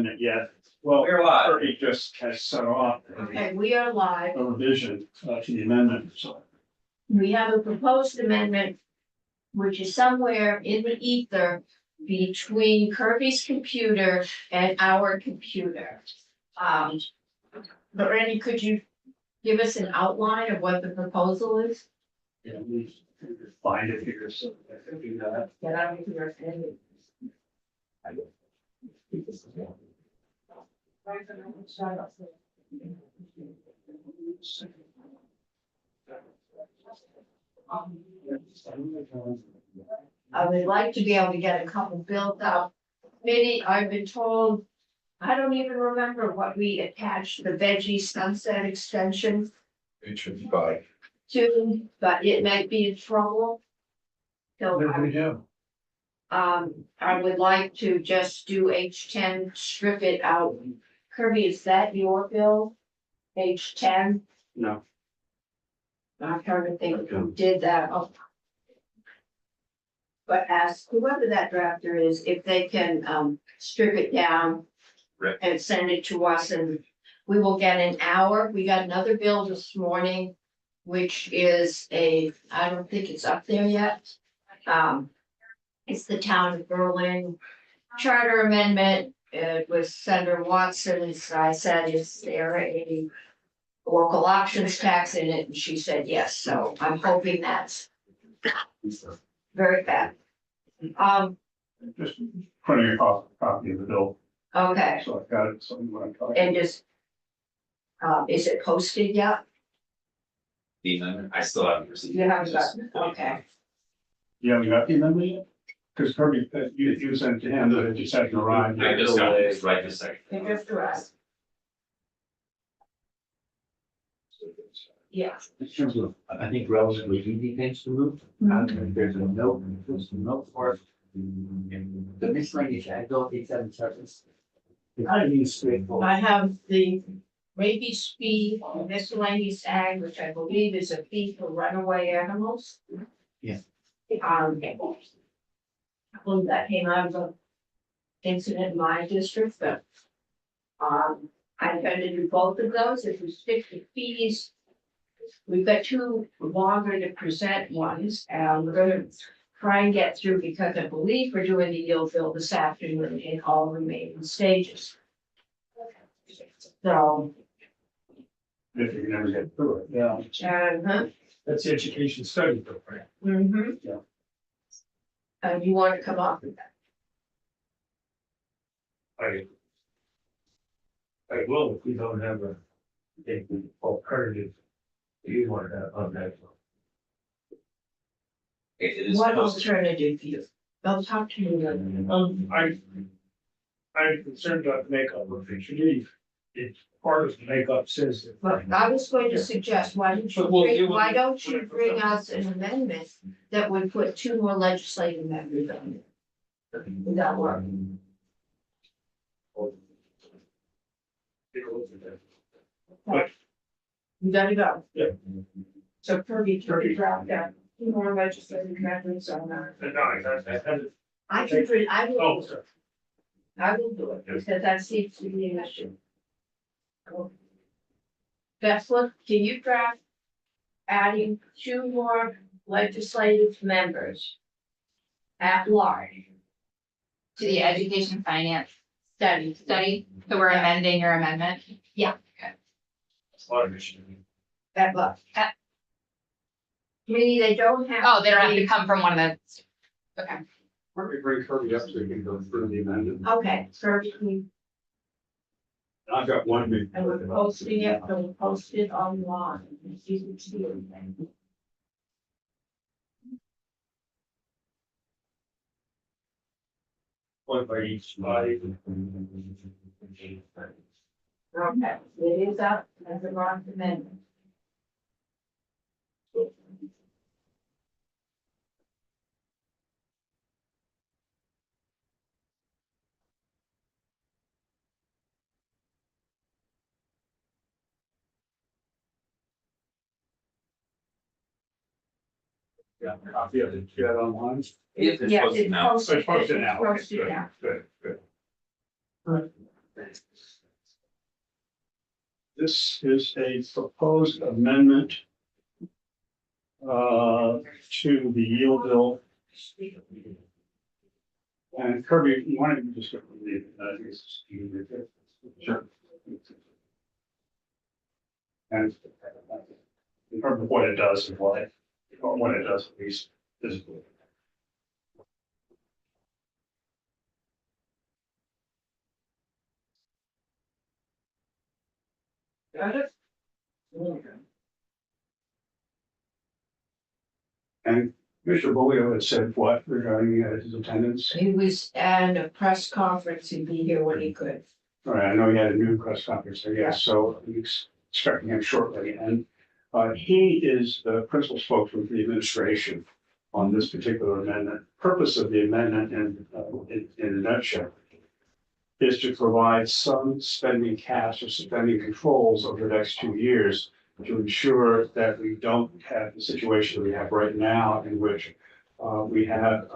amendment yet. Well, We're live. Kirby just has set off Okay, we are live. a revision to the amendment, so. We have a proposed amendment, which is somewhere in the ether between Kirby's computer and our computer. But Randy, could you give us an outline of what the proposal is? Yeah, we find it here, so I can do that. Get out of here, Randy. I would like to be able to get a couple built out. Maybe I've been told, I don't even remember what we attached the veggie sunset extension It should be fine. to, but it might be in trouble. So do. I would like to just do H10, strip it out. Kirby, is that your bill? H10? No, I'm trying to think who did that. Oh. But ask whoever that drafter is, if they can, strip it down. Right. And send it to us and we will get an hour. We got another bill this morning, which is I don't think it's up there yet. It's the town of Berlin charter amendment. It was Senator Watson's. I said, is there a local options tax in it? And she said, yes. So I'm hoping that's very bad. just printing a copy of the bill, Okay, so I've got it, so I'm going to. and just, is it posted yet? The amendment, I still haven't received. You haven't Just- gotten, okay. You haven't got the amendment yet? Because Kirby, you sent it to him, that it just hadn't arrived. I just got it right this second. It just arrived. Yeah. In terms of, I think relatively easy things to move, there's a note, there's a note for it. The miscellaneous ag bill, 877. It's kind of being straightforward. I have the rabies fee, miscellaneous ag, which I believe is a fee for runaway animals. Yeah. I believe that came out of the incident in my district, but I intend to do both of those. If we stick to fees, we've got two longer to present ones, and we're gonna try and get through, because I believe we're doing the yield bill this afternoon in all remaining stages. So, If you can never get through it, yeah. That's the education study program. Yeah. You want to come up with that? I will if we don't have a alternative. You want to have on that. It is What posted. alternative view? They'll talk to me later. I'm concerned about the makeup of it. Should be, it's part of the makeup says that. But I was going to suggest, why don't you bring us an amendment that would put two more legislative members on it? Would that work? Take a look at that. You gotta go. Yeah. So Kirby, draft that, two more legislative members on that. No, I had it. I Oh, will, sorry. I will do it, because that seems to be an issue. Bethel, can you draft adding two more legislative members at large To the education finance study? study, so we're amending your amendment. It's a lot of issues. At large. Meaning they don't have. Oh, they don't have to come from one of the, okay. Why don't we bring Kirby up so we can go through the amendment? Okay, so we, I've got one big. and we're posting it, so we'll post it online. It's easy to do everything. One by each body. Okay, it is up as a wrong amendment. Yeah, copy of it, get online. It's Yeah, posted it's now. posted. So it's posted now. Okay, Posted good, now. Good, good. This is a proposed amendment to the yield bill. And Kirby, you wanted to just go read it? Sure. And in terms of what it does and what it does at least physically. Got it? And Mr. Bolio had said what regarding his attendance? He was at a press conference, he'd be here when he could. All right, I know he had a new press conference, I guess, so I'm expecting him shortly. And he is the principal spokesman for the administration on this particular amendment. Purpose of the amendment in a nutshell is to provide some spending caps or spending controls over the next 2 years to ensure that we don't have the situation that we have right now in which we have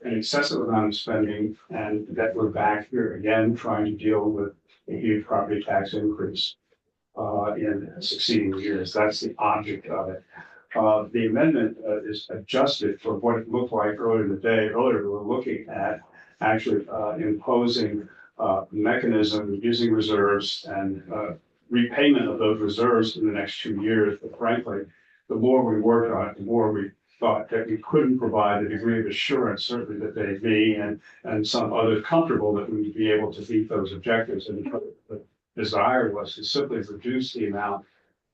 an excessive amount of spending and that we're back here again trying to deal with a huge property tax increase in succeeding years. That's the object of it. The amendment is adjusted for what it looked like earlier in the day. Earlier, we were looking at actually imposing mechanism using reserves and repayment of those reserves in the next 2 years. But frankly, the more we worked on it, the more we thought that we couldn't provide a degree of assurance, certainly that they'd be, and some others comfortable that we would be able to meet those objectives. And the desire was to simply reduce the amount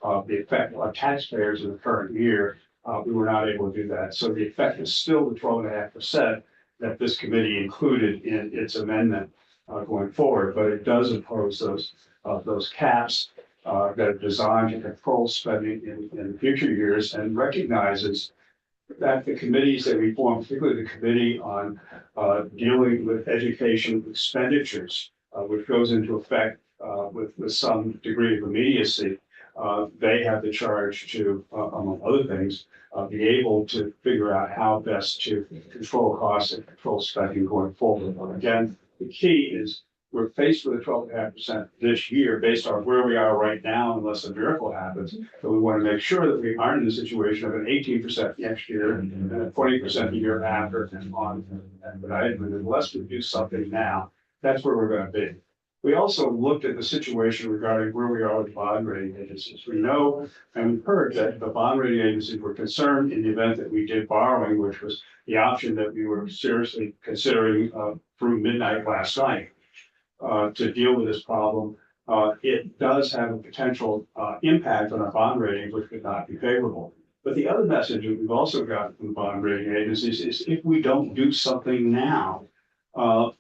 of the effect on taxpayers in the current year. We were not able to do that. So the effect is still the 12.5% that this committee included in its amendment going forward, but it does impose those caps that are designed to control spending in future years and recognizes that the committees that we form, particularly the committee on dealing with education expenditures, which goes into effect with some degree of immediacy, they have the charge to, among other things, be able to figure out how best to control costs and control spending going forward. Again, the key is we're faced with a 12.5% this year based on where we are right now, unless a miracle happens. But we want to make sure that we aren't in the situation of an 18% next year and a 20% the year after and on. But unless we do something now, that's where we're going to be. We also looked at the situation regarding where we are with bond rating agencies. We know and we've heard that the bond rating agencies were concerned in the event that we did borrowing, which was the option that we were seriously considering through midnight last night. To deal with this problem, it does have a potential impact on our bond rating, which could not be favorable. But the other message that we've also got from the bond rating agencies is if we don't do something now,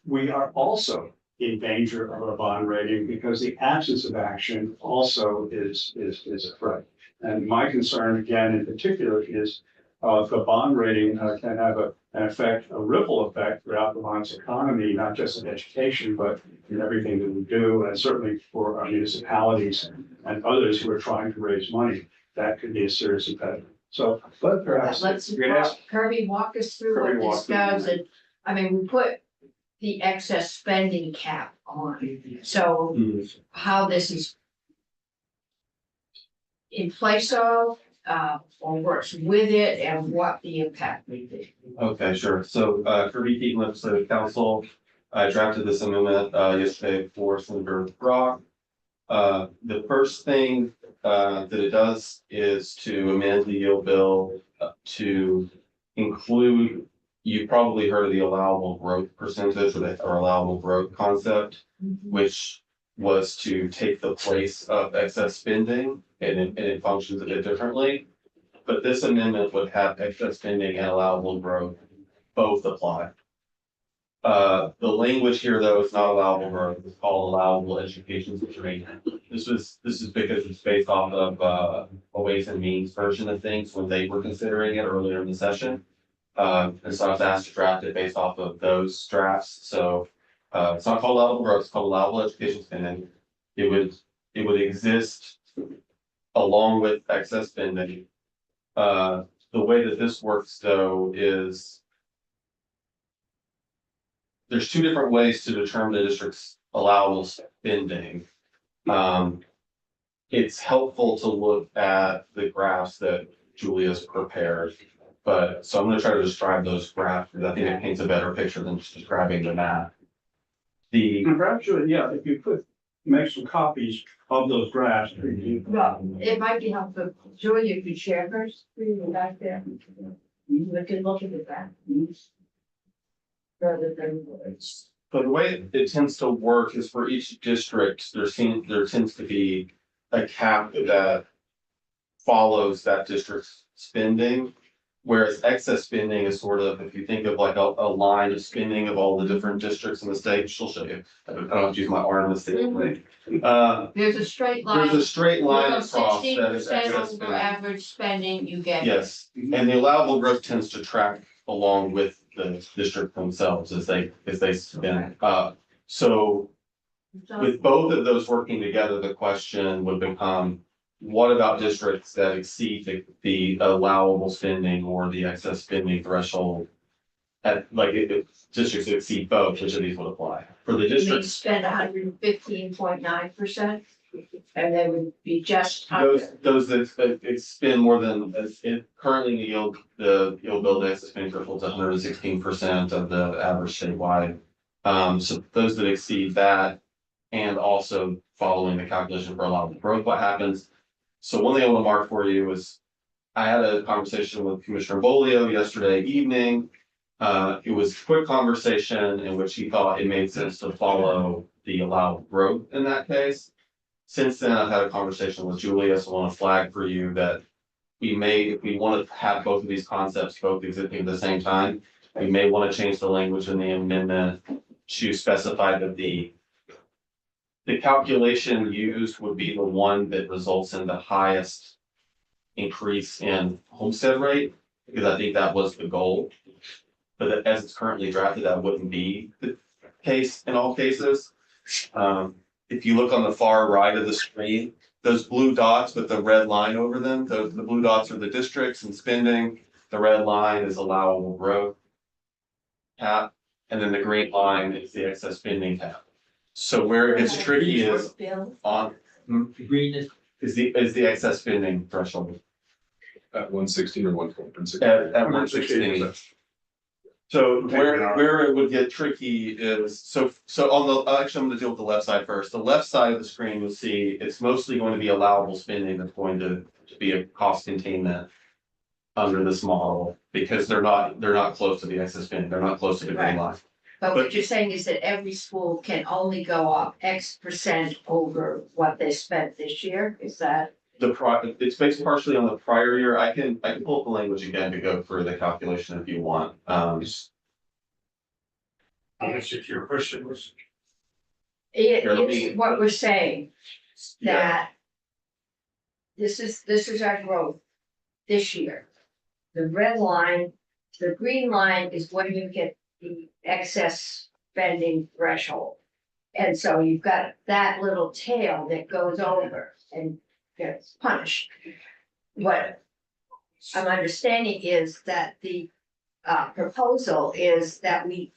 we are also in danger of our bond rating because the absence of action also is a threat. And my concern, again, in particular, is the bond rating can have an effect, a ripple effect throughout the Vermont's economy, not just in education, but in everything that we do, and certainly for our municipalities and others who are trying to raise money. That could be a serious impediment. So, but perhaps Let's, you're gonna ask- Kirby, walk us through Kirby, what walk this through does, that. and, I mean, we put the excess spending cap on, so how this is in place of, or works with it, and what the impact may be. Okay, sure. So Kirby Keaton, legislative council, I drafted this amendment yesterday for Senator Brock. The first thing that it does is to amend the yield bill to include, you probably heard of the allowable growth percentage or allowable growth concept, which was to take the place of excess spending, and it functions a bit differently. But this amendment would have excess spending and allowable growth both apply. The language here, though, is not allowable growth. It's called allowable education constraint. This is because it's based off of a Ways and Means version of things when they were considering it earlier in the session. And so I was asked to draft it based off of those drafts. So it's not called allowable growth, it's called allowable education spending. It would exist along with excess spending. The way that this works, though, is there's two different ways to determine the district's allowable spending. It's helpful to look at the graphs that Julia's prepared. But, so I'm gonna try to describe those graphs, because I think it paints a better picture than just describing the map. The, And perhaps, yeah, if you could make some copies of those graphs. Well, it might be helpful, Julia could share hers, back there. We can look at that. Rather than words. but the way it tends to work is for each district, there tends to be a cap that follows that district's spending. Whereas excess spending is sort of, if you think of like a line of spending of all the different districts in the state, she'll show you. I don't have to use my arm to state. There's a straight line. There's a straight line Below across that is 16% excess over spending. average spending, you get. Yes, and the allowable growth tends to track along with the district themselves as they spend. So with both of those working together, the question would become, what about districts that exceed the allowable spending or the excess spending threshold? At like if districts that exceed both, which of these would apply? For the We districts, spend 115.9%, and they would be just those that spend more than, currently the yield bill excess spending threshold is 116% of the average statewide. So those that exceed that, and also following the calculation for allowable growth, what happens? So one thing I want to mark for you was, I had a conversation with Commissioner Bolio yesterday evening. It was a quick conversation in which he thought it made sense to follow the allowable growth in that case. Since then, I've had a conversation with Julia, so I want to flag for you that we may, if we want to have both of these concepts both existing at the same time, we may want to change the language in the amendment to specify that the calculation used would be the one that results in the highest increase in homestead rate, because I think that was the goal. But as it's currently drafted, that wouldn't be the case in all cases. If you look on the far right of the screen, those blue dots with the red line over them, the blue dots are the districts and spending. The red line is allowable growth cap, and then the green line is the excess spending cap. So where it gets tricky is on, The green is is the excess spending threshold At 116 or 116. at 116. So where it would get tricky is, so on the, actually, I'm gonna deal with the left side first. The left side of the screen, you'll see it's mostly going to be allowable spending that's going to be a cost containment under this model, because they're not close to the excess spending, they're not close to the green line. But what you're saying is that every school can only go up X% over what they spent this year, is that? It's based partially on the prior year. I can pull up the language again to go through the calculation if you want. I guess if your question was, Here, let me- It's what we're saying, Yeah, that this is our growth this year. The red line, the green line is when you get the excess spending threshold. And so you've got that little tail that goes over and gets punished. What I'm understanding is that the proposal is that we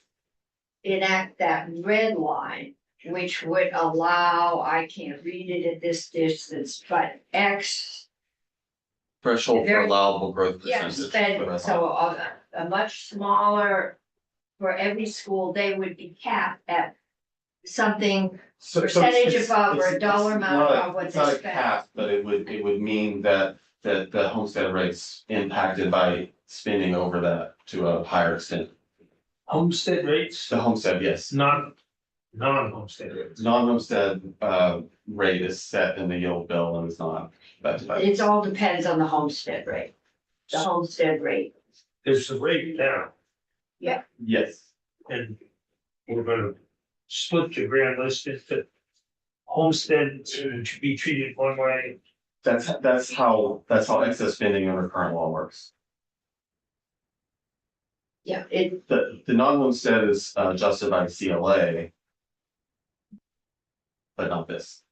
enact that red line, which would allow, I can't read it at this distance, but X. threshold for Very- allowable growth Yeah, percentage. spend, so a much smaller, for every school, they would be capped at something percentage above or a dollar amount of what It's they not a spend. cap, but it would mean that the homestead rates impacted by spending over that to a higher extent. homestead rates, The homestead, yes. not non-homestead rates. Non-homestead rate is set in the yield bill and it's not. It all depends on the homestead rate. The homestead rate, There's a rate now, Yes, and we're gonna split the grand list into homestead to be treated one way. that's how excess spending under current law works. yeah, The non-homestead is adjusted by CLA. But not this.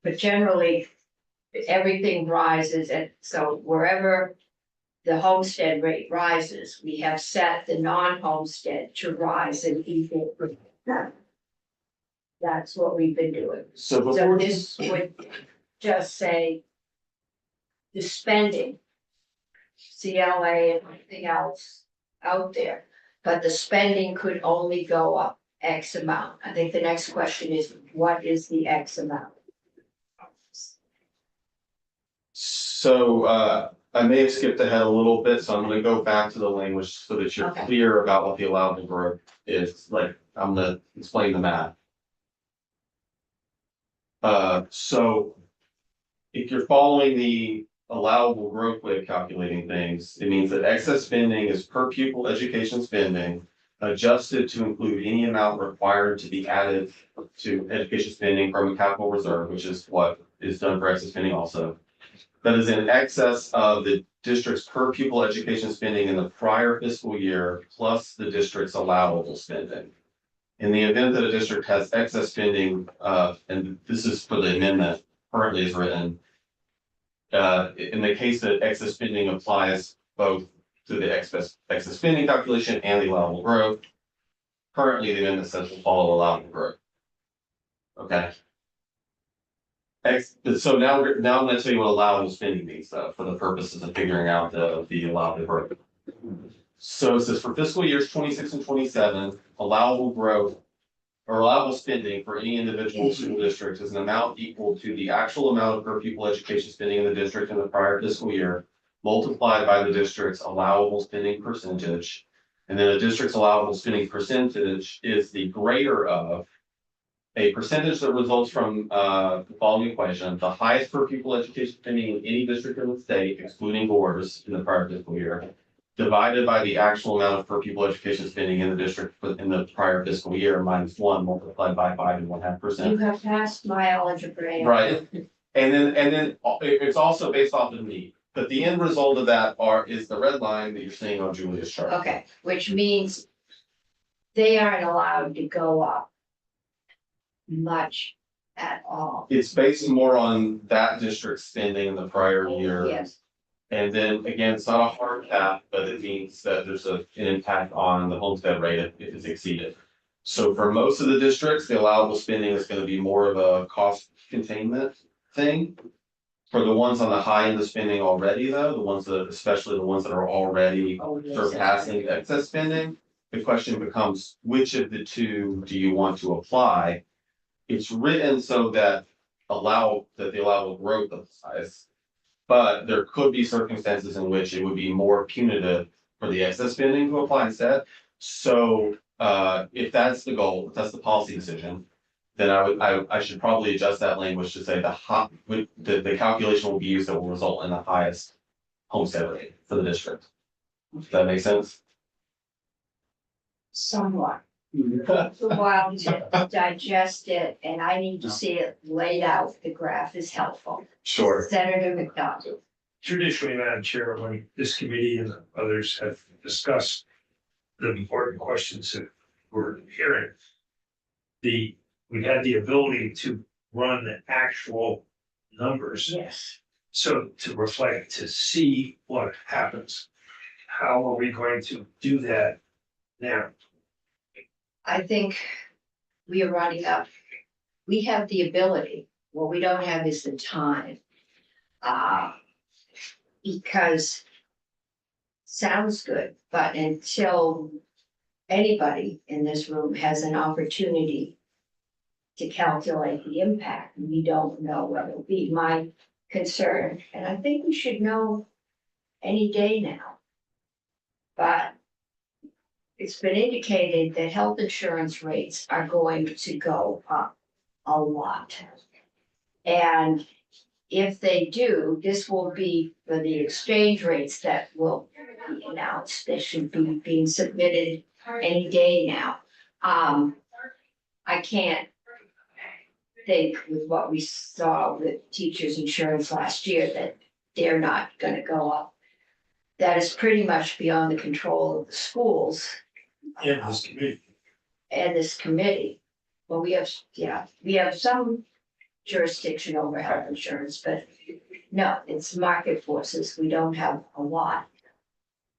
but generally, everything rises, and so wherever the homestead rate rises, we have set the non-homestead to rise in equal percent. That's what we've been doing. So So before, this would just say the spending, CLA and everything else out there, but the spending could only go up X amount. I think the next question is, what is the X amount? so, I may have skipped ahead a little bit, so I'm gonna go back to the language so that you're Okay. clear about what the allowable growth is, like, I'm gonna explain the math. So if you're following the allowable growth way of calculating things, it means that excess spending is per pupil education spending adjusted to include any amount required to be added to education spending from a capital reserve, which is what is done for excess spending also. That is in excess of the district's per pupil education spending in the prior fiscal year, plus the district's allowable spending. In the event that a district has excess spending, and this is for the amendment currently is written. In the case that excess spending applies both to the excess spending calculation and the allowable growth. Currently, the amendment says will follow allowable growth. Okay. So now I'm gonna tell you what allowable spending means, though, for the purposes of figuring out the allowable growth. So it says for fiscal years 26 and 27, allowable growth or allowable spending for any individual school district is an amount equal to the actual amount of per pupil education spending in the district in the prior fiscal year, multiplied by the district's allowable spending percentage. And then a district's allowable spending percentage is the greater of a percentage that results from the following equation: the highest per pupil education spending in any district in the state, excluding borders, in the prior fiscal year, divided by the actual amount of per pupil education spending in the district in the prior fiscal year, minus 1 multiplied by 5.5%. You have passed my algebra. Right, and then it's also based off of need, but the end result of that is the red line that you're seeing on Julia's chart. Okay, which means they aren't allowed to go up much at all. It's based more on that district's spending in the prior year. Yes, And then again, it's not a hard cap, but it means that there's an impact on the homestead rate if it's exceeded. So for most of the districts, the allowable spending is gonna be more of a cost containment thing. For the ones on the high end of spending already, though, the ones that, especially the ones that are already oh, yes. surpassing excess spending, the question becomes, which of the two do you want to apply? It's written so that the allowable growth applies. But there could be circumstances in which it would be more punitive for the excess spending to apply instead. So if that's the goal, if that's the policy decision, then I should probably adjust that language to say the calculation will be used that will result in the highest homestead rate for the district. Does that make sense? Somewhat. It's a while to digest it, and I need to see it laid out. The graph is helpful. Sure. Senator McDonald. Traditionally, Madam Chair, when this committee and others have discussed the important questions that we're hearing, we had the ability to run the actual numbers. Yes. So to reflect, to see what happens. How are we going to do that now? I think we are running up. We have the ability. What we don't have is the time. Because sounds good, but until anybody in this room has an opportunity to calculate the impact, we don't know what it'll be. My concern, and I think we should know any day now. But it's been indicated that health insurance rates are going to go up a lot. And if they do, this will be for the exchange rates that will be announced. They should be being submitted any day now. I can't think with what we saw with teachers' insurance last year that they're not gonna go up. That is pretty much beyond the control of the schools In this committee, and this committee. Well, we have some jurisdiction over health insurance, but no, it's market forces. We don't have a lot.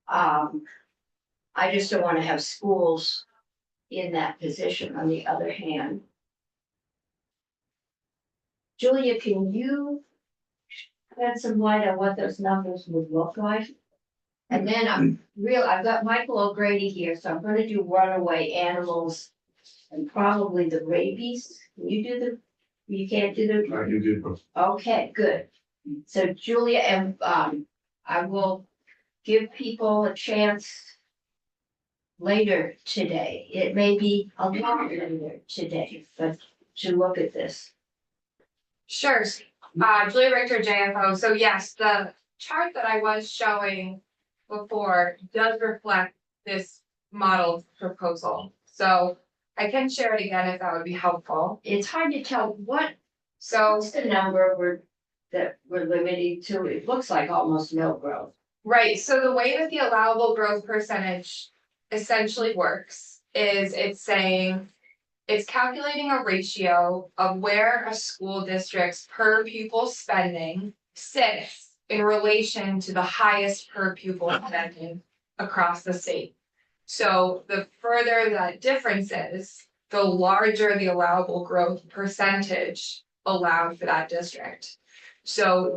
I just don't want to have schools in that position. On the other hand, Julia, can you shed some light on what those numbers would look like? And then I've got Michael O'Grady here, so I'm gonna do runaway animals and probably the rabies. Can you do you can't do the, I can do both. okay, good. So Julia, and I will give people a chance later today. It may be a lot later today, but to look at this. Sure, Julia Richter, JFO, so yes, the chart that I was showing before does reflect this model proposal. So I can share it again if that would be helpful. It's hard to tell So, what's the number that we're limiting to. It looks like almost no growth. right, so the way that the allowable growth percentage essentially works is it's calculating a ratio of where a school district's per pupil spending sits in relation to the highest per pupil spending across the state. So the further that difference is, the larger the allowable growth percentage allowed for that district. So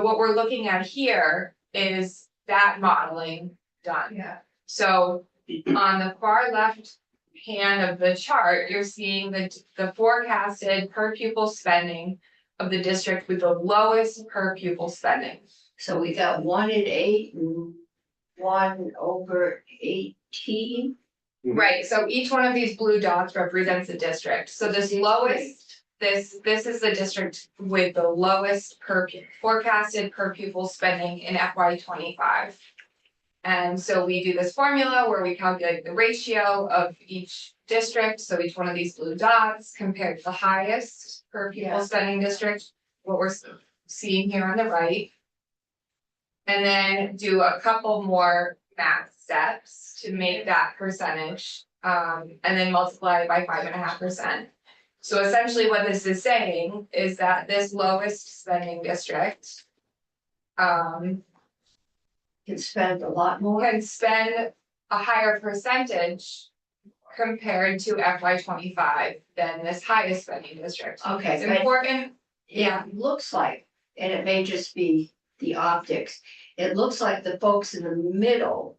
what we're looking at here is that modeling done. Yeah. So on the far left hand of the chart, you're seeing the forecasted per pupil spending of the district with the lowest per pupil spending. So we got 1 at 8 and 1 over 18. Right, so each one of these blue dots represents a district. So this lowest, this is the district with the lowest forecasted per pupil spending in FY 25. And so we do this formula where we calculate the ratio of each district, so each one of these blue dots compared to the highest per pupil Yeah. spending district, what we're seeing here on the right. And then do a couple more math steps to make that percentage, and then multiply it by 5.5%. So essentially what this is saying is that this lowest spending district Can spend a lot more. can spend a higher percentage compared to FY 25 than this highest spending district. Okay, It's but important, yeah, it looks like, and it may just be the optics, it looks like the folks in the middle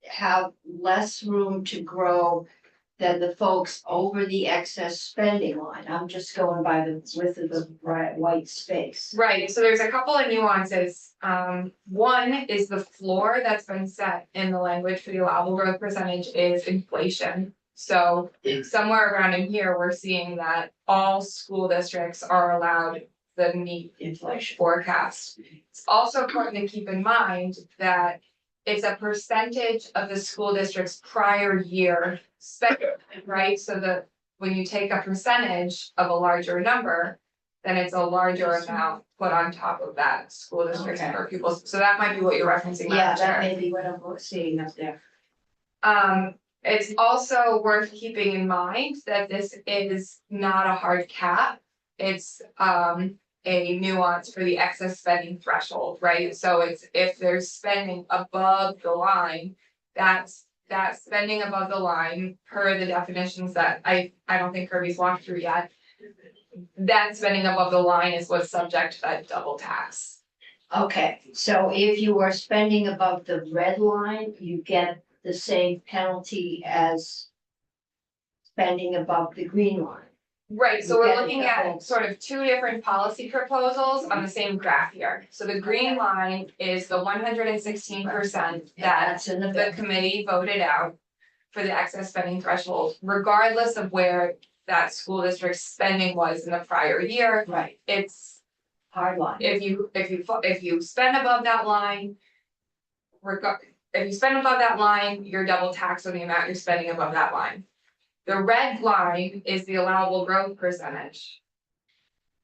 have less room to grow than the folks over the excess spending line. I'm just going by the width of the white space. right, so there's a couple of nuances. One is the floor that's been set in the language for the allowable growth percentage is inflation. So somewhere around in here, we're seeing that all school districts are allowed the NEAT Inflation. forecast. It's also important to keep in mind that it's a percentage of the school district's prior year spending, right? So that when you take a percentage of a larger number, then it's a larger amount put on top of that school district's Okay. per pupil. So that might be what you're referencing. Yeah, Madam that Chair. may be what I'm seeing up there. It's also worth keeping in mind that this is not a hard cap. It's a nuance for the excess spending threshold, right? So it's if there's spending above the line, that's that spending above the line per the definitions that I don't think Kirby's walked through yet. That spending above the line is what's subject to that double tax. Okay, so if you are spending above the red line, you get the same penalty as spending above the green line. Right, so You we're get looking the at whole- sort of two different policy proposals on the same graph here. So the green line is the 116% And that that's in the the bill. committee voted out for the excess spending threshold, regardless of where that school district's spending was in the prior year. Right, It's hard line. if you spend above that line. If you spend above that line, you're double taxed on the amount you're spending above that line. The red line is the allowable growth percentage.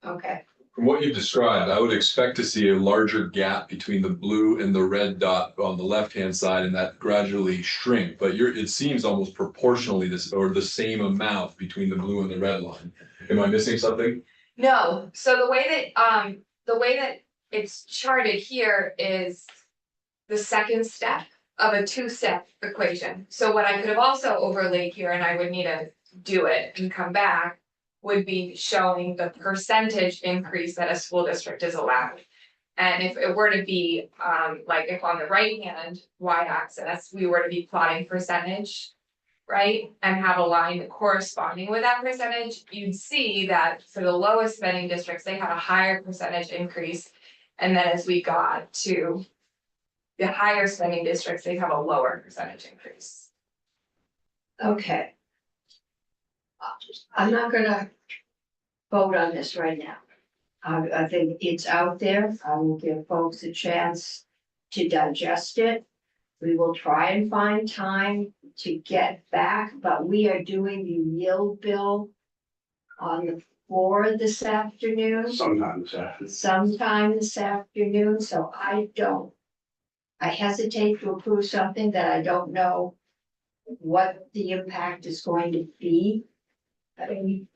Okay, From what you've described, I would expect to see a larger gap between the blue and the red dot on the left-hand side and that gradually shrink, but it seems almost proportionally or the same amount between the blue and the red line. Am I missing something? No, so the way that it's charted here is the second step of a two-step equation. So what I could have also overlaid here, and I would need to do it and come back, would be showing the percentage increase that a school district is allowed. And if it were to be, like if on the right hand y-axis, we were to be plotting percentage, right? And have a line corresponding with that percentage, you'd see that for the lowest spending districts, they had a higher percentage increase. And then as we got to the higher spending districts, they have a lower percentage increase. Okay. I'm not gonna vote on this right now. I think it's out there. I will give folks a chance to digest it. We will try and find time to get back, but we are doing the yield bill on the floor this afternoon, sometime this afternoon, so I hesitate to approve something that I don't know what the impact is going to be. I mean,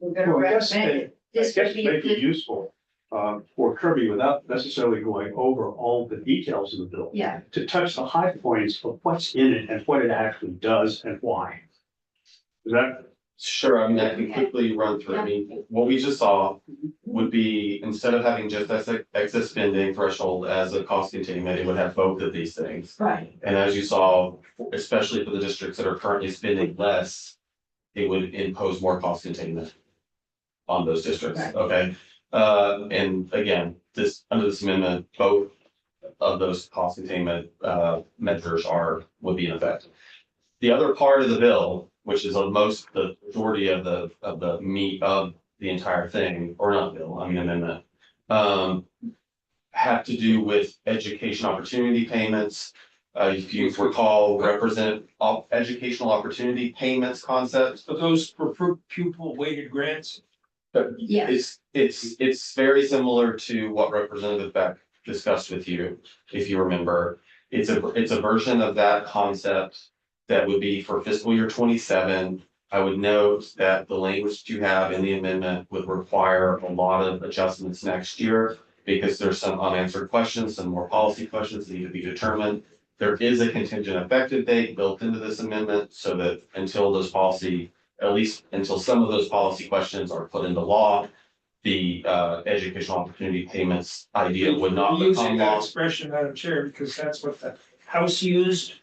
we're gonna Well, I guess recommend it. This would be a make it good, useful, for Kirby without necessarily going over all the details of the bill. yeah, To touch the high points of what's in it and what it actually does and why. Is that, Sure, I mean, I can quickly run through, I mean, what we just saw would be, instead of having just excess spending threshold as a cost containment, it would have both of these things. right, And as you saw, especially for the districts that are currently spending less, it would impose more cost containment on those districts, Right. okay? And again, under this amendment, both of those cost containment, measures would be in effect. The other part of the bill, which is the majority of the meat of the entire thing, or not bill, I mean amendment, have to do with education opportunity payments. If you recall, educational opportunity payments concepts. So those for pupil weighted grants, yeah, It's very similar to what Representative Beck discussed with you, if you remember. It's a version of that concept that would be for fiscal year 27. I would note that the language you have in the amendment would require a lot of adjustments next year because there's some unanswered questions, some more policy questions that need to be determined. There is a contingent effective date built into this amendment so that at least until some of those policy questions are put into law, the educational opportunity payments idea would not using become that law. expression, Madam Chair, because that's what the House used.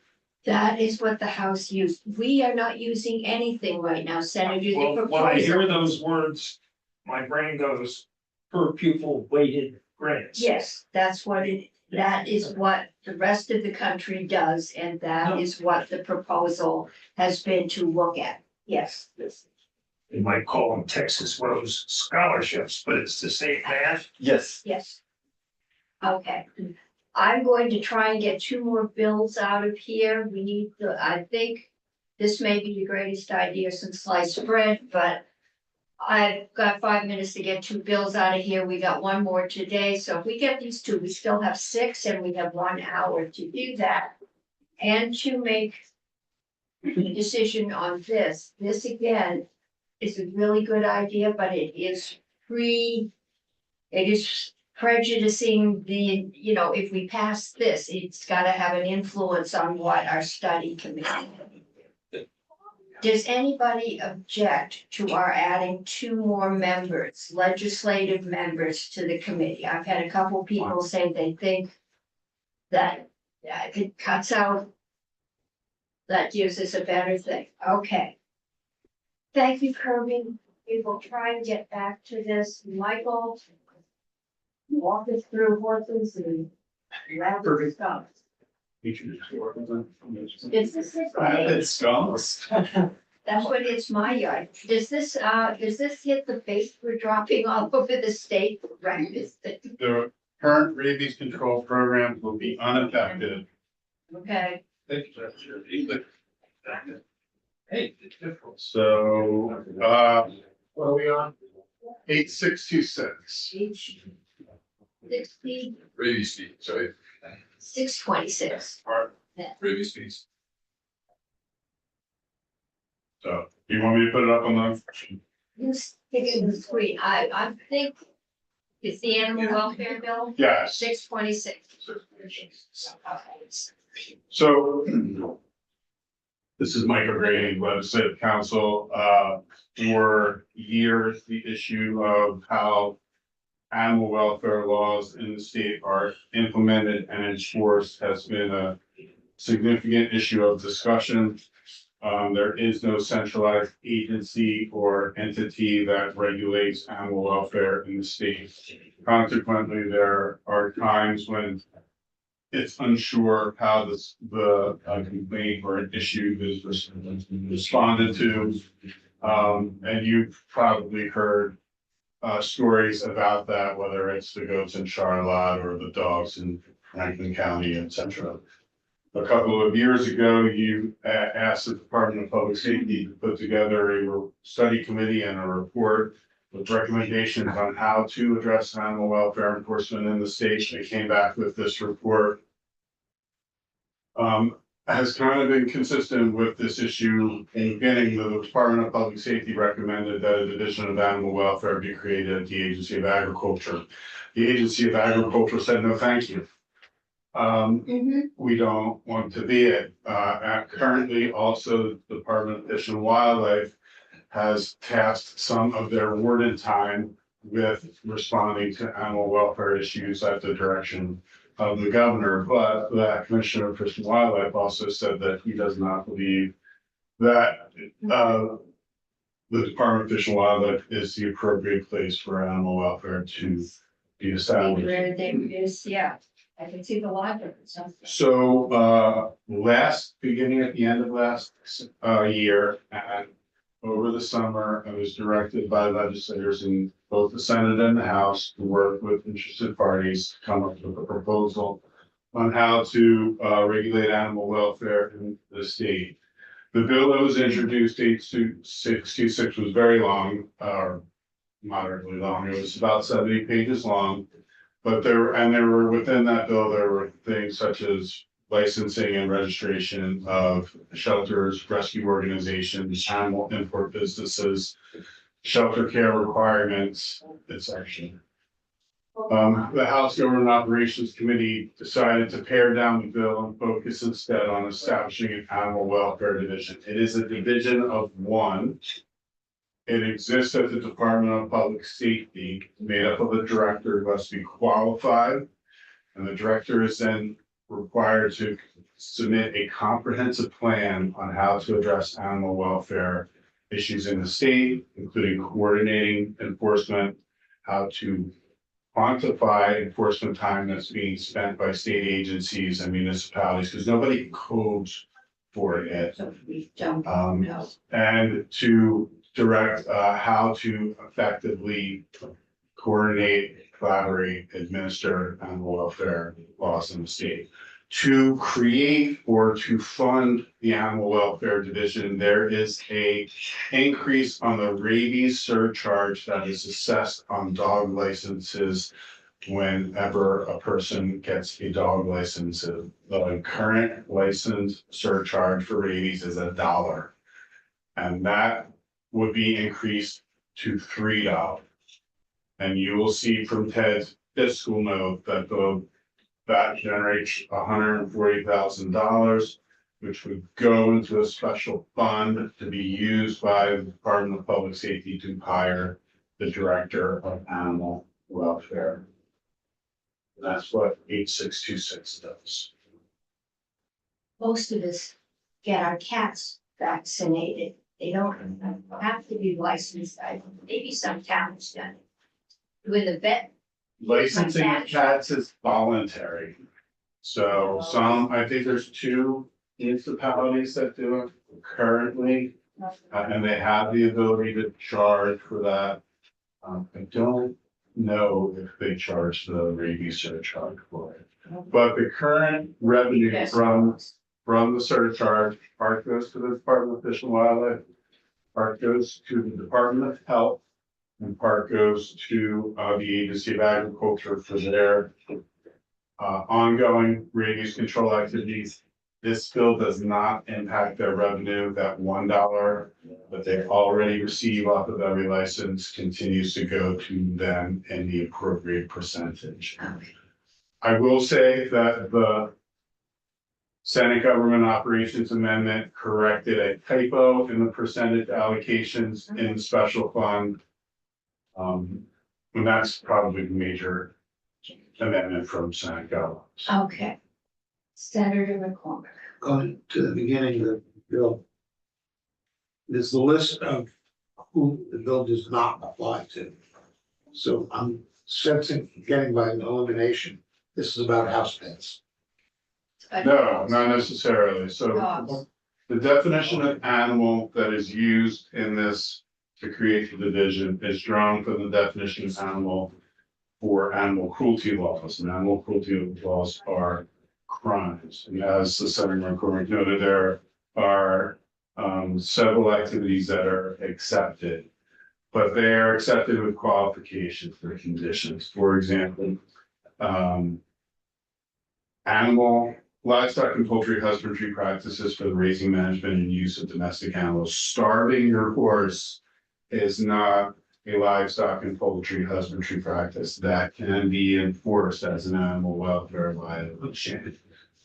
that is what the House used. We are not using anything right now, Senator, the Well, when I hear proposal. those words, my brain goes per pupil weighted grants. Yes, that is what the rest of the country does, and that is what the proposal has been to look at, yes. You might call them Texas Rose scholarships, but it's the same math. Yes, Yes. Okay, I'm going to try and get two more bills out of here. I think this may be the greatest idea since sliced bread, but I've got 5 minutes to get two bills out of here. We got one more today, so if we get these two, we still have 6 and we have 1 hour to do that. And to make a decision on this. This again is a really good idea, but it is prejudicing if we pass this, it's gotta have an influence on what our study committee. Does anybody object to our adding 2 more members, legislative members to the committee? I've had a couple people say they think that it cuts out, that gives us a better thing. Okay. Thank you, Kirby. We will try and get back to this. Michael, walk us through horses and rabbit stuff. Is this it? it's almost. That's what hits my yard. Does this hit the bait we're dropping all over the state? Right, The current rabies control programs will be unaffected. okay, So, what are we on? 8626. each 60, Rabies fees, sorry, 626. rabies fees. So, you want me to put it up on the? You stick it in the screen. I think it's the animal welfare bill, Yes. 626. So This is Mike O'Grady, legislative counsel. For years, the issue of how animal welfare laws in the state are implemented and enforced has been a significant issue of discussion. There is no centralized agency or entity that regulates animal welfare in the state. Consequently, there are times when it's unsure how the complaint or an issue is responded to. And you've probably heard stories about that, whether it's the goats in Charlotte or the dogs in Franklin County, etc. A couple of years ago, you asked the Department of Public Safety to put together a study committee and a report with recommendations on how to address animal welfare enforcement in the state. They came back with this report. Has kind of been consistent with this issue. In the beginning, the Department of Public Safety recommended that a division of animal welfare be created at the Agency of Agriculture. The Agency of Agriculture said, no, thank you. We don't want to be it. Currently, also, the Department of Fish and Wildlife has tasked some of their warden time with responding to animal welfare issues at the direction of the governor. But the Commissioner of Fish and Wildlife also said that he does not believe that the Department of Fish and Wildlife is the appropriate place for animal welfare to be established. Where there is, yeah, I can see the logic. So, beginning at the end of last year and over the summer, I was directed by legislators in both the Senate and the House to work with interested parties to come up with a proposal on how to regulate animal welfare in the state. The bill that was introduced, 8626, was very long, moderately long. It was about 70 pages long. But there were within that bill, there were things such as licensing and registration of shelters, rescue organizations, animal import businesses, shelter care requirements, etc. The House Government Operations Committee decided to pare down the bill and focus instead on establishing an animal welfare division. It is a division of one. It exists at the Department of Public Safety, made up of a director who must be qualified. And the director is then required to submit a comprehensive plan on how to address animal welfare issues in the state, including coordinating enforcement, how to quantify enforcement time that's being spent by state agencies and municipalities, because nobody codes for it yet. So we don't know. And to direct how to effectively coordinate, collaborate, administer animal welfare laws in the state. To create or to fund the animal welfare division, there is a increase on the rabies surcharge that is assessed on dog licenses whenever a person gets a dog license. The current license surcharge for rabies is $1, and that would be increased to $3. And you will see from Ted's fiscal note that that generates $140,000, which would go into a special fund to be used by the Department of Public Safety to hire the director of animal welfare. That's what 8626 does. Most of us get our cats vaccinated. They don't have to be licensed. Maybe some towns done it. With a vet. Licensing of cats is voluntary. So I think there's 2 municipalities that do it currently. And they have the ability to charge for that. I don't know if they charge the rabies surcharge for it. But the current revenue from the surcharge, part goes to the Department of Fish and Wildlife, part goes to the Department of Health, and part goes to the Agency of Agriculture for their ongoing rabies control activities. This bill does not impact their revenue. That $1 that they already receive off of every license continues to go to them in the appropriate percentage. I will say that the Senate Government Operations Amendment corrected a typo in the percentage allocations in the special fund. And that's probably the major amendment from Senate Gov. Okay. Senator McCormick. Going to the beginning of the bill. There's the list of who the bill does not apply to. So I'm sensing, getting by an elimination, this is about house pets. No, not necessarily. So Dogs. the definition of animal that is used in this to create the division is drawn from the definition of animal for animal cruelty laws. And animal cruelty laws are crimes. And as the Senator McCormick noted, there are several activities that are accepted, but they are accepted with qualifications for conditions. For example, animal, livestock and poultry husbandry practices for the raising, management, and use of domestic animals. Starving your horse is not a livestock and poultry husbandry practice that can be enforced as an animal welfare violation.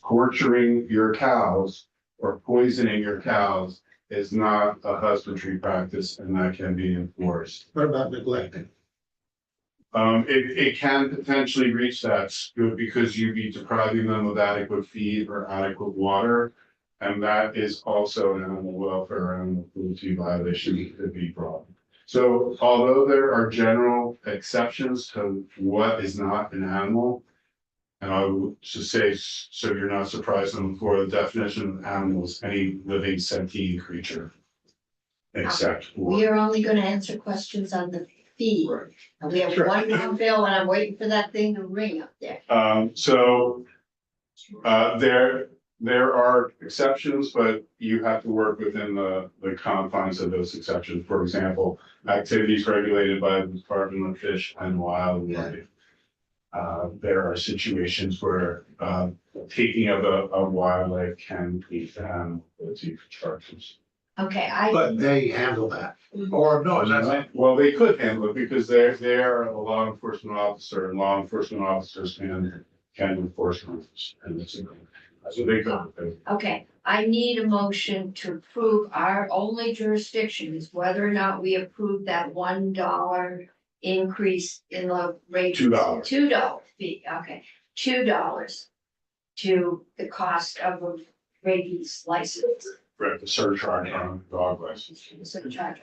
Torturing your cows or poisoning your cows is not a husbandry practice, and that can be enforced. What about neglecting? It can potentially reach that scope because you'd be depriving them of adequate feed or adequate water. And that is also an animal welfare and animal cruelty violation that could be brought. So although there are general exceptions to what is not an animal, and I would just say, so you're not surprised on the floor, the definition of animal is any living sentient creature. Except for. We are only gonna answer questions on the fee. And we have one more bill and I'm waiting for that thing to ring up there. There are exceptions, but you have to work within the confines of those exceptions. For example, activities regulated by the Department of Fish and Wildlife. There are situations where taking of a wildlife can lead to animal cruelty charges. Okay, But they handle that. Or no, that's Well, they could handle it because they're a law enforcement officer, and law enforcement officers can enforce crimes. And it's so they could. okay, I need a motion to approve. Our only jurisdiction is whether or not we approve that $1 increase in the rate. $2. $2 fee, okay, $2 to the cost of a rabies license. Right, the surcharge on dog license. Surcharge.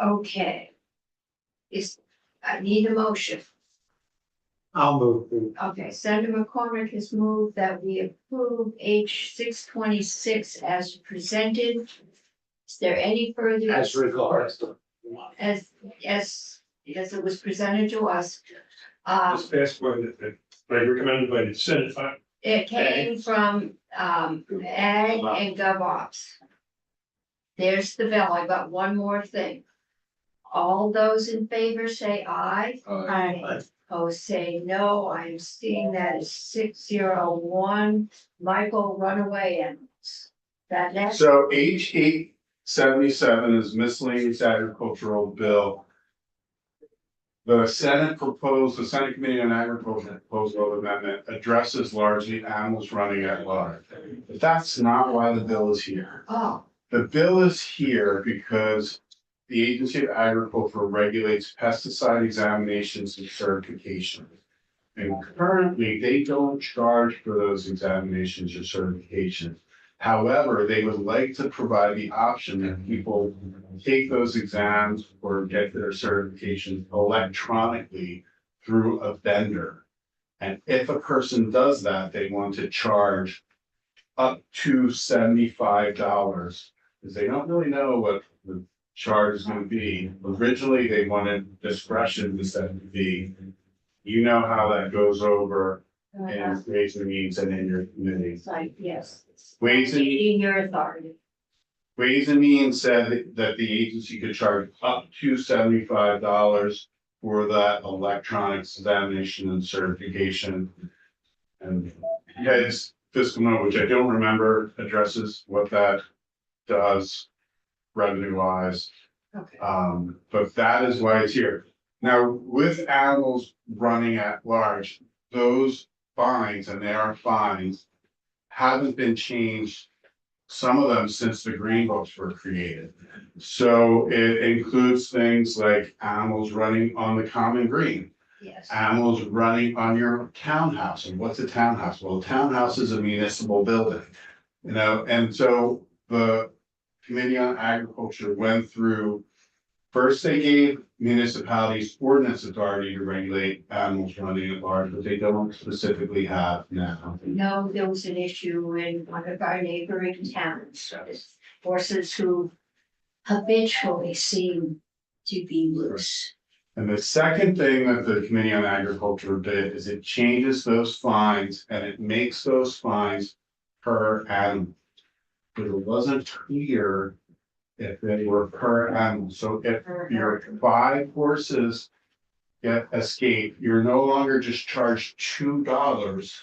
Okay. I need a motion. I'll move. Okay, Senator McCormick has moved that we approve H 626 as presented. Is there any further? As regards. As it was presented to us. This passed by recommended by the Senate. It came from Ag and GovOps. There's the bill. I got one more thing. All those in favor say aye. Aye. Opposed say no. I'm seeing that is 601. Michael, runaway animals. That next, So H 877 is miscellaneous agricultural bill. The Senate Committee on Agriculture proposal amendment addresses largely animals running at large. But that's not why the bill is here. oh, The bill is here because the Agency of Agriculture regulates pesticide examinations and certification. And currently, they don't charge for those examinations or certifications. However, they would like to provide the option that people take those exams or get their certifications electronically through a vendor. And if a person does that, they want to charge up to $75, because they don't really know what the charge is going to be. Originally, they wanted discretion to set the fee. You know how that goes over in Ways and Means and in your committee. it's like, yes. Ways and In your authority. Ways and Means said that the agency could charge up to $75 for that electronics examination and certification. And this fiscal note, which I don't remember, addresses what that does revenue wise. Okay. But that is why it's here. Now, with animals running at large, those fines, and they are fines, haven't been changed. Some of them since the green books were created. So it includes things like animals running on the common green, Yes. animals running on your townhouse. And what's a townhouse? Well, a townhouse is a municipal building. You know, and so the Committee on Agriculture went through. First, they gave municipalities ordinance authority to regulate animals running at large, but they don't specifically have now. No, there was an issue in one of our neighboring towns, horses who habitually seem to be loose. And the second thing that the Committee on Agriculture did is it changes those fines and it makes those fines per animal. But it wasn't clear if they were per animal. So if your 5 horses get escape, you're no longer just charged $2.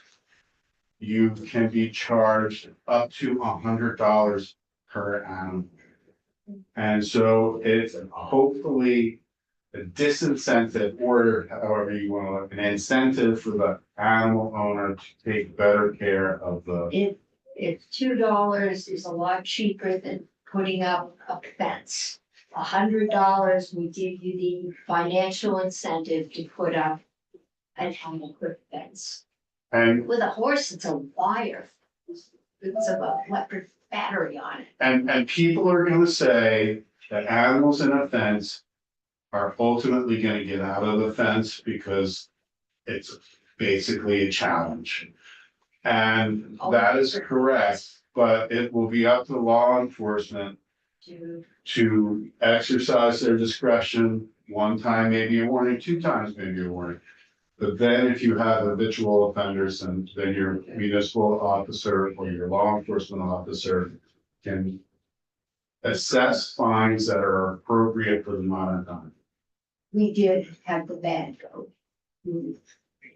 You can be charged up to $100 per animal. And so it's hopefully a disincentive, or however you want to look, an incentive for the animal owner to take better care of the. If $2 is a lot cheaper than putting up a fence. $100, we give you the financial incentive to put up an adequate fence. And With a horse, it's a wire. It's a electric battery on it. and people are gonna say that animals in a fence are ultimately gonna get out of the fence because it's basically a challenge. And that is correct, but it will be up to law enforcement to exercise their discretion. 1 time, maybe a warning, 2 times, maybe a warning. But then if you have habitual offenders, and then your municipal officer or your law enforcement officer can assess fines that are appropriate for the amount of time. We did have the bad goat.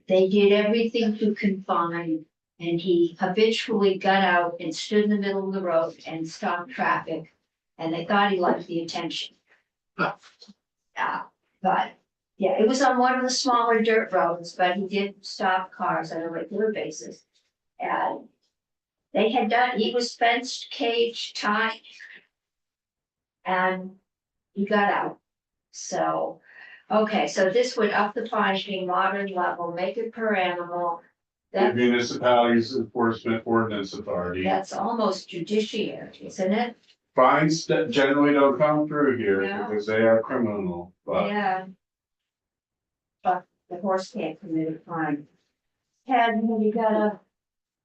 They did everything to confine, and he habitually got out and stood in the middle of the road and stopped traffic. And they thought he liked the attention. But yeah, it was on one of the smaller dirt roads, but he did stop cars on a regular basis. And he was fenced, caged, tied. And he got out. So, okay, so this would up the fine to a modern level, make it per animal. The municipalities enforcement ordinance authority. That's almost judiciary, isn't it? Fines that generally don't come through here No. because they are criminal, but Yeah. But the horse can't commit a crime. Ted, have you got a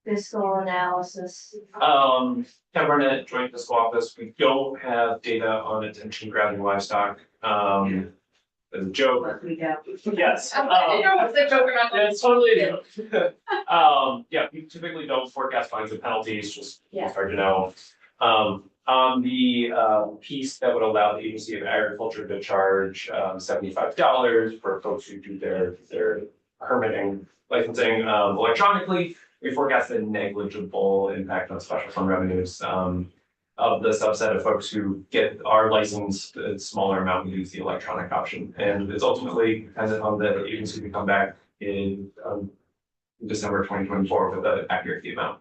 fiscal analysis? Ken Burnett, Joint Fiscal Office, we don't have data on attention grabbing livestock, as a joke. We don't. Yes. I know what's the joke about Yeah, it's totally a joke. Yeah, we typically don't forecast fines and penalties, just Yeah. hard to know. On the piece that would allow the Agency of Agriculture to charge $75 for folks who do their permitting licensing electronically. We forecast a negligible impact on special fund revenues of the subset of folks who get our license, a smaller amount, we use the electronic option. And it's ultimately dependent on the agency to come back in December 2024 with the accuracy amount.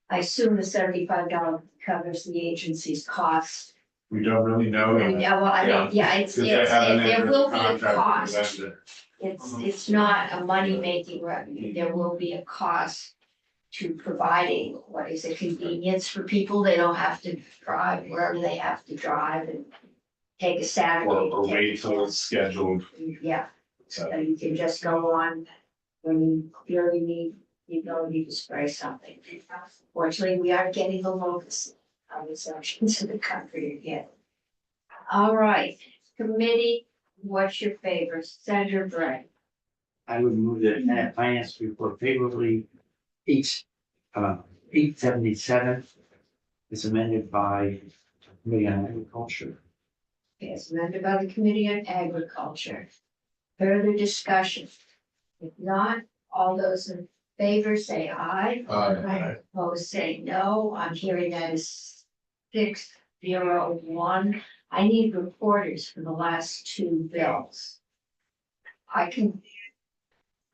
I assume the $75 covers the agency's costs. we don't really know. that. Yeah, well, I mean, yeah, Because they haven't there entered will the be a contract cost. with the vendor. It's not a money-making revenue. There will be a cost to providing what is a convenience for people. They don't have to drive wherever they have to drive and take a Saturday. Or wait till it's scheduled. Yeah, so you can just go on when you really need the ability to spray something. Fortunately, we are getting the locust sections of the country again. All right, committee, what's your favorite? Senator Bray. I would move the finance report favorably. 877 is amended by Committee on Agriculture. Yes, amended by the Committee on Agriculture. Further discussion? If not, all those in favor say aye. Aye. Opposed say no. I'm hearing that is 601. I need reporters for the last 2 bills. I can,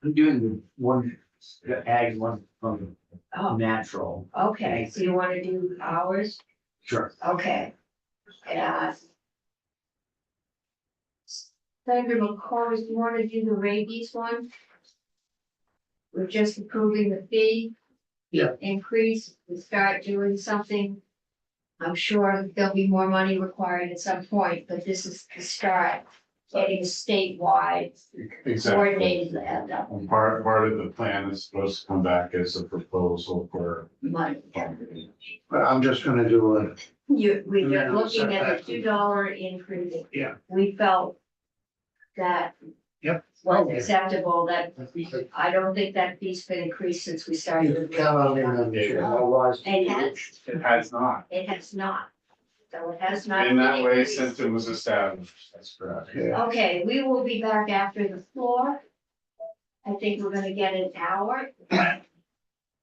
I'm doing the one the ag one from Oh, natural. okay, so you wanna do hours? Sure. Okay. Senator McCormick, do you wanna do the rabies one? We're just approving the fee. Yeah. Increase, we start doing something. I'm sure there'll be more money required at some point, but this is the start, getting statewide Exactly. coordinated and And part of the plan is supposed to come back as a proposal for. money. But I'm just gonna do a, We're Yeah, looking at a setback. $2 increase. Yeah. We felt that. Yep. Was acceptable, that I don't think that fee's been increased since we started. you count on me, Madam Chair, otherwise. It has, It has not. it has not. So it has not. In that been way, increased. since it was established, that's correct. Yeah. Okay, we will be back after the floor. I think we're gonna get an hour.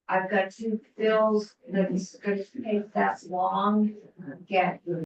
I've got two bills that's gonna take that long, get